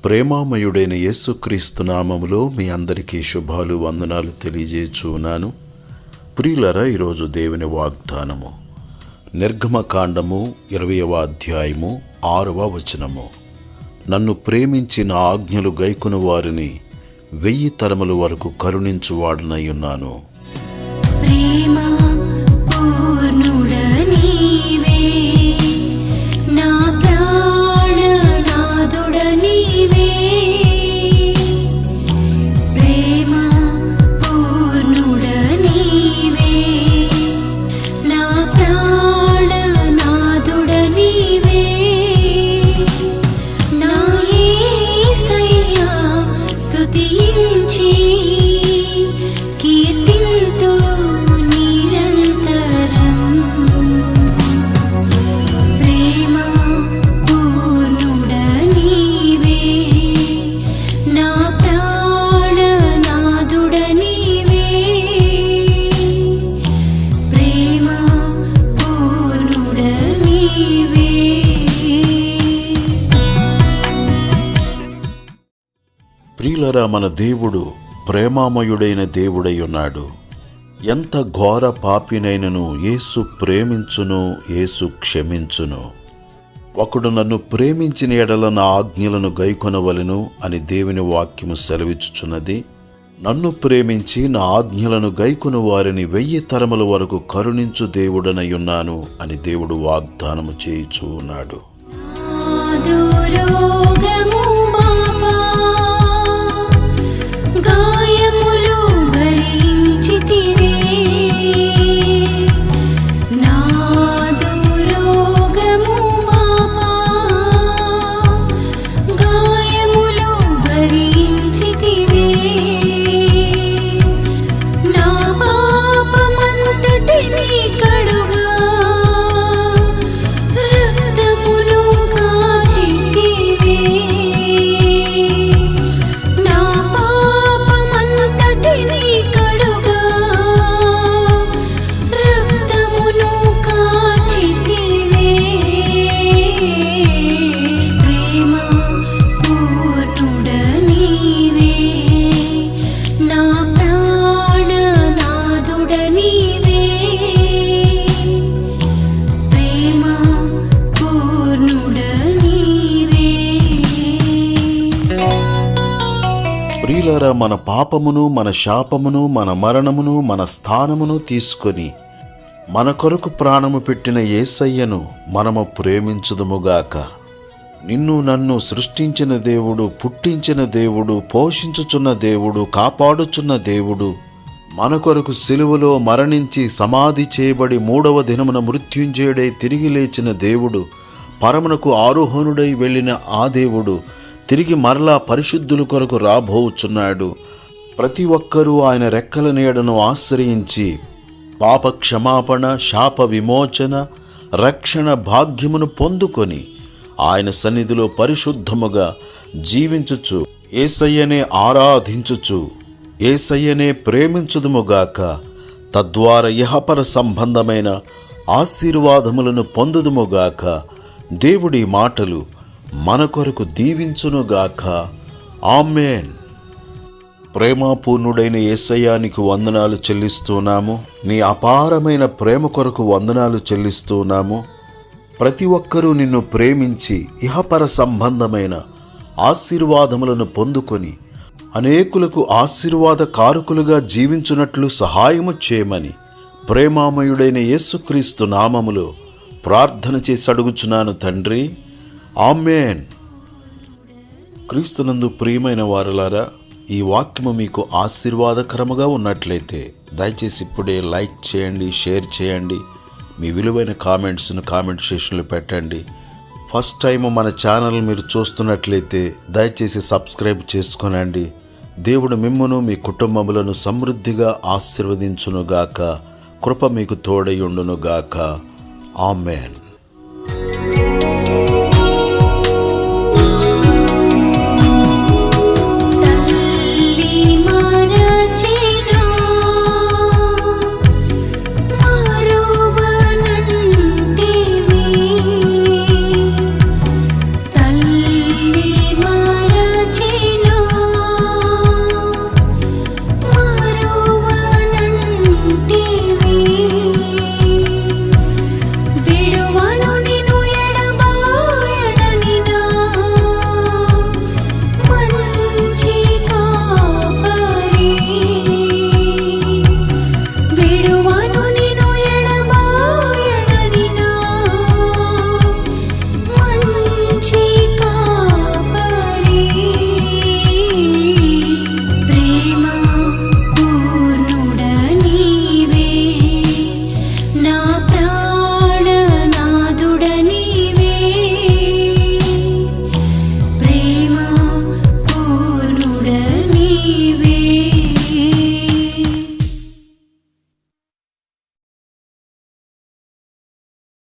ప్రేమామయుడైన యేసుక్రీస్తు నామములో మీ అందరికీ శుభాలు వందనాలు తెలియజేస్తున్నాను. ప్రియులారా, ఈరోజు దేవుని వాగ్దానము నిర్గమకాండము 20వ అధ్యాయము 6వ వచనము. నన్ను ప్రేమించి నా ఆజ్ఞలు గైకొను వారిని 1000 తరముల వరకు కరుణించువాడనయ్యున్నాను. ప్రియులరా, మన దేవుడు ప్రేమామయుడైన దేవుడై ఉన్నాడు. ఎంత ఘోర పాపినైనను యేసు ప్రేమించును, యేసు క్షమించును. ఒకడు నన్ను ప్రేమించిన ఎడల నా ఆజ్ఞలను గైకొనవలెను అని దేవుని వాక్యము సెలవిచ్చుచున్నది. నన్ను ప్రేమించి నా ఆజ్ఞలను గైకొను వారిని 1000 తరముల వరకు కరుణించు దేవుడనయ్యున్నాను అని దేవుడు వాగ్దానము చేయుచూ ఉన్నాడు. ప్రియులారా, మన పాపమును, మన శాపమును, మన మరణమును, మన స్థానమును తీసుకొని మన కొరకు ప్రాణము పెట్టిన యేసయ్యను మనము ప్రేమించుదుముగాక. నిన్ను నన్ను సృష్టించిన దేవుడు, పుట్టించిన దేవుడు, పోషించుచున్న దేవుడు, కాపాడుచున్న దేవుడు, మన కొరకు సిలువలో మరణించి సమాధి చేయబడి 3వ దినమున మృత్యుంజయుడై తిరిగి లేచిన దేవుడు, పరమునకు ఆరోహణుడై వెళ్ళిన ఆ దేవుడు తిరిగి మరలా పరిశుద్ధుల కొరకు రాబోచున్నాడు. ప్రతి ఒక్కరూ ఆయన రెక్కల నీడను ఆశ్రయించి పాప క్షమాపణ, శాప విమోచన, రక్షణ భాగ్యమును పొందుకొని ఆయన సన్నిధిలో పరిశుద్ధముగా జీవించుచు యేసయ్యనే ఆరాధించుచు యేసయ్యనే ప్రేమించుదుముగాక. తద్వారా ఇహపర సంబంధమైన ఆశీర్వాదములను పొందుదుముగాక. దేవుడి మాటలు మన కొరకు దీవించునుగాక. ఆమేన్. ప్రేమపూర్ణుడైన యేసయ్యానికి వందనాలు చెల్లిస్తున్నాము. నీ అపారమైన ప్రేమ కొరకు వందనాలు చెల్లిస్తున్నాము. ప్రతి ఒక్కరూ నిన్ను ప్రేమించి ఇహపర సంబంధమైన ఆశీర్వాదములను పొందుకొని అనేకులకు ఆశీర్వాద కారకులుగా జీవించున్నట్లు సహాయము చేయమని ప్రేమామయుడైన యేసుక్రీస్తు నామములో ప్రార్థన చేసి అడుగుచున్నాను తండ్రి. ఆమేన్. క్రీస్తునందు ప్రియమైన వారలారా, ఈ వాక్యము మీకు ఆశీర్వాదకరముగా ఉన్నట్లయితే దయచేసి ఇప్పుడే లైక్ చేయండి, షేర్ చేయండి. మీ విలువైన కామెంట్స్ను కామెంట్ సెక్షన్లో పెట్టండి. ఫస్ట్ టైం మన ఛానల్ మీరు చూస్తున్నట్లయితే దయచేసి సబ్స్క్రైబ్ చేసుకోనండి. దేవుడు మిమ్మును, మీ కుటుంబములను సమృద్ధిగా ఆశీర్వదించునుగాక. కృప మీకు తోడై ఉండునుగాక. ఆమేన్.